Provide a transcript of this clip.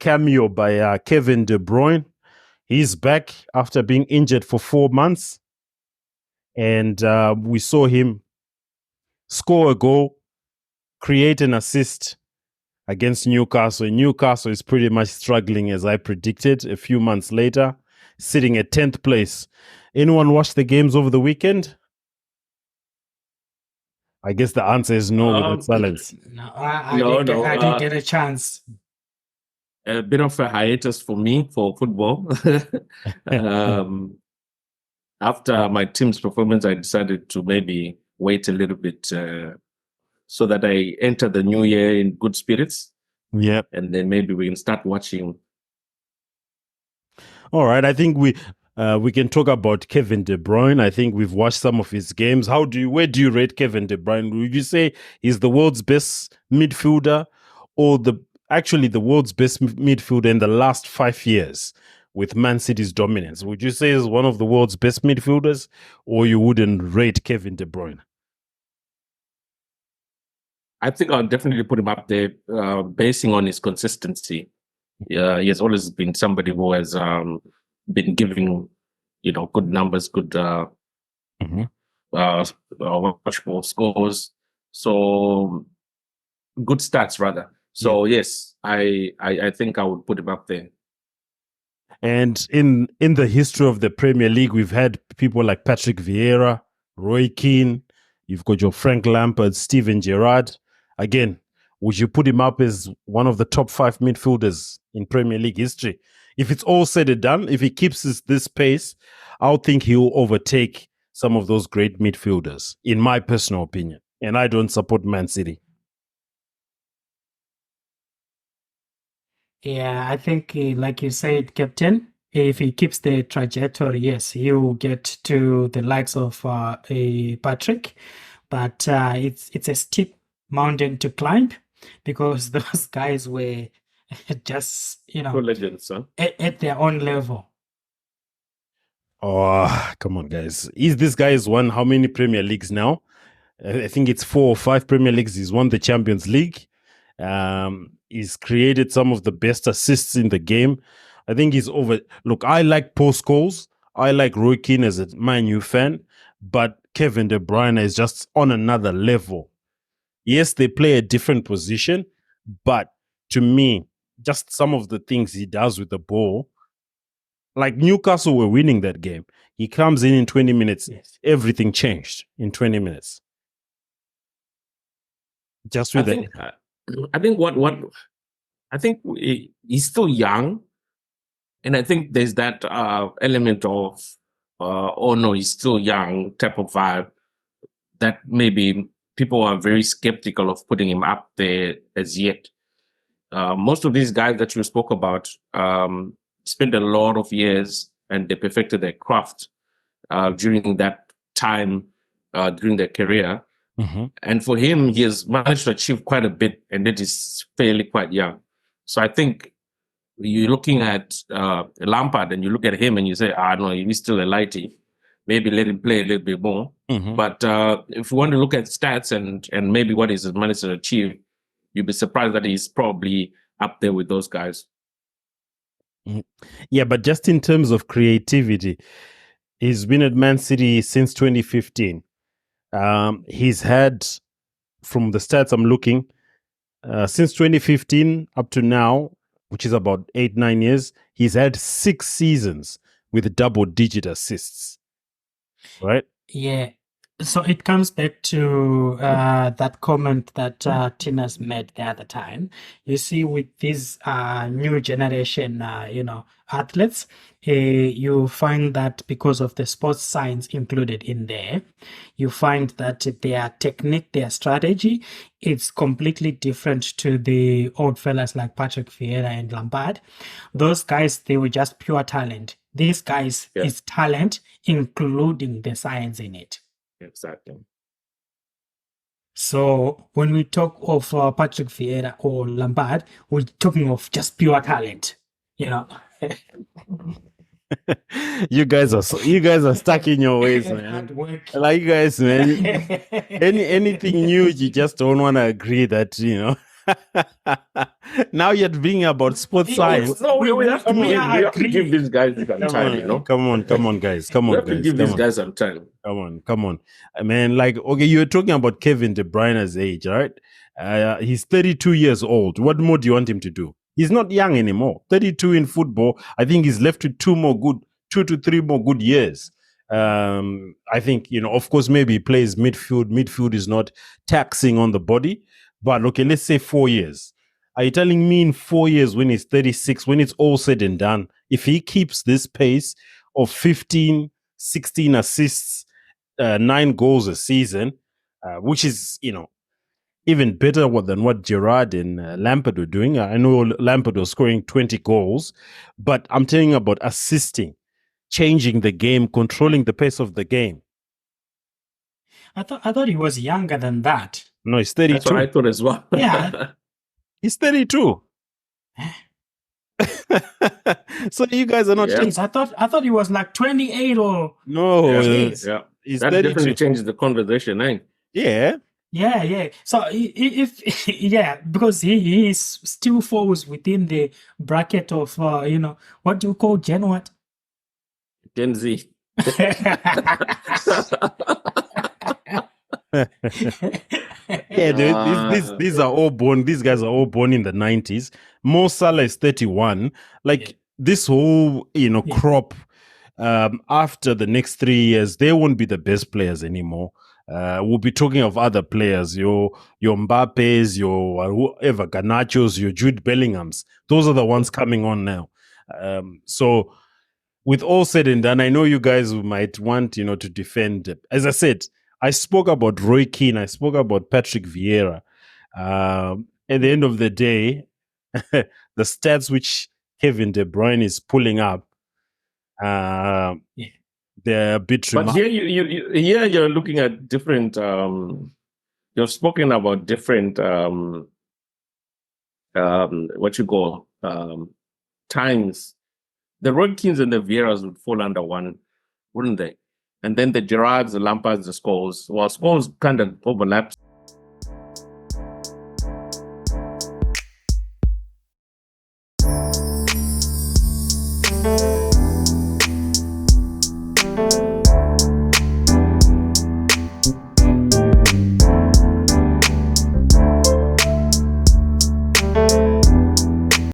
cameo by Kevin De Bruyne. He's back after being injured for 4 months. And we saw him score a goal, create an assist against Newcastle. Newcastle is pretty much struggling, as I predicted a few months later, sitting at 10th place. Anyone watch the games over the weekend? I guess the answer is no with that silence. No, I didn't get a chance. A bit of a hiatus for me for football. After my team's performance, I decided to maybe wait a little bit so that I enter the new year in good spirits. Yeah. And then maybe we can start watching. All right. I think we can talk about Kevin De Bruyne. I think we've watched some of his games. Where do you rate Kevin De Bruyne? Would you say he's the world's best midfielder, or actually the world's best midfielder in the last 5 years with Man City's dominance? Would you say he's one of the world's best midfielders, or you wouldn't rate Kevin De Bruyne? I think I'll definitely put him up there, basing on his consistency. He has always been somebody who has been giving, good numbers, good watchable scores. So good stats rather. So yes, I think I would put him up there. And in the history of the Premier League, we've had people like Patrick Vieira, Roy Keane. You've got your Frank Lampard, Steven Gerrard. Again, would you put him up as one of the top 5 midfielders in Premier League history? If it's all said and done, if he keeps this pace, I'll think he'll overtake some of those great midfielders, in my personal opinion. And I don't support Man City. Yeah, I think, like you said, Captain, if he keeps the trajectory, yes, he will get to the likes of Patrick. But it's a steep mountain to climb, because those guys were just, legends, huh? at their own level. Oh, come on, guys. This guy has won how many Premier Leagues now? I think it's 4 or 5 Premier Leagues. He's won the Champions League. He's created some of the best assists in the game. I think he's over. Look, I like Paul Scholes. I like Roy Keane as a Man U fan. But Kevin De Bruyne is just on another level. Yes, they play a different position, but to me, just some of the things he does with the ball, like Newcastle were winning that game. He comes in 20 minutes. Yes. Everything changed in 20 minutes. Just with I think he's still young, and I think there's that element of oh no, he's still young type of vibe that maybe people are very skeptical of putting him up there as yet. Most of these guys that you spoke about spent a lot of years and they perfected their craft during that time, during their career. Mm-hmm. And for him, he has managed to achieve quite a bit, and it is fairly quite young. So I think you're looking at Lampard and you look at him and you say, no, he's still a lighty. Maybe let him play a little bit more. Mm-hmm. But if you want to look at stats and maybe what he's managed to achieve, you'll be surprised that he's probably up there with those guys. Yeah, but just in terms of creativity, he's been at Man City since 2015. He's had, from the stats I'm looking, since 2015 up to now, which is about 8-9 years, he's had 6 seasons with double-digit assists. Right? Yeah. So it comes back to that comment that Tina's made the other time. You see, with these new generation, athletes, you find that because of the sports science included in there, you find that their technique, their strategy, it's completely different to the old fellas like Patrick Vieira and Lampard. Those guys, they were just pure talent. These guys is talent, including the science in it. Exactly. So when we talk of Patrick Vieira or Lampard, we're talking of just pure talent, You guys are stuck in your ways, man. Like you guys, man. Anything new, you just don't want to agree that Now you're being about sports science. No, we have to We give, are we have to agreeing. give these guys some Come time, on, you know. come on, guys. Come We on, have to guys. give Come these on. guys some time. Come on. Man, like, okay, you're talking about Kevin De Bruyne's age, right? He's 32 years old. What more do you want him to do? He's not young anymore. 32 in football. I think he's left with 2 to 3 more good years. I think, of course, maybe he plays midfield. Midfield is not taxing on the body. But okay, let's say 4 years. Are you telling me in 4 years, when he's 36, when it's all said and done, if he keeps this pace of 15, 16 assists, 9 goals a season, which is, even better than what Gerrard and Lampard were doing. I know Lampard was scoring 20 goals, but I'm telling you about assisting, changing the game, controlling the pace of the game. I thought he was younger than that. No, he's That's what 32. I thought as well. Yeah. He's 32. So you guys are not. Yeah. Jeez, I thought he was like 28 or No, Jeez. Yeah. he's That 32. definitely changes the conversation, eh? Yeah. yeah. So if yeah, because he is still falls within the bracket of what do you call Gen what? Gen Z. Yeah, these are all born. These guys are all born in the 90s. Mo Salah is 31. Like this whole crop. After the next 3 years, they won't be the best players anymore. We'll be talking of other players, your Mbappe's, your whoever, Garnacho's, your Jude Bellingham's. Those are the ones coming on now. So, with all said and done, I know you guys might want, to defend. As I said, I spoke about Roy Keane. I spoke about Patrick Vieira. At the end of the day, the stats which Kevin De Bruyne is pulling up, they're a bit But here you're looking at different. You've spoken about different. What you call times. The Roy Keanes and the Vieiras would fall under one, wouldn't they? And then the Gerrards, the Lampards, the Scholes. Well, Scholes kind of overlaps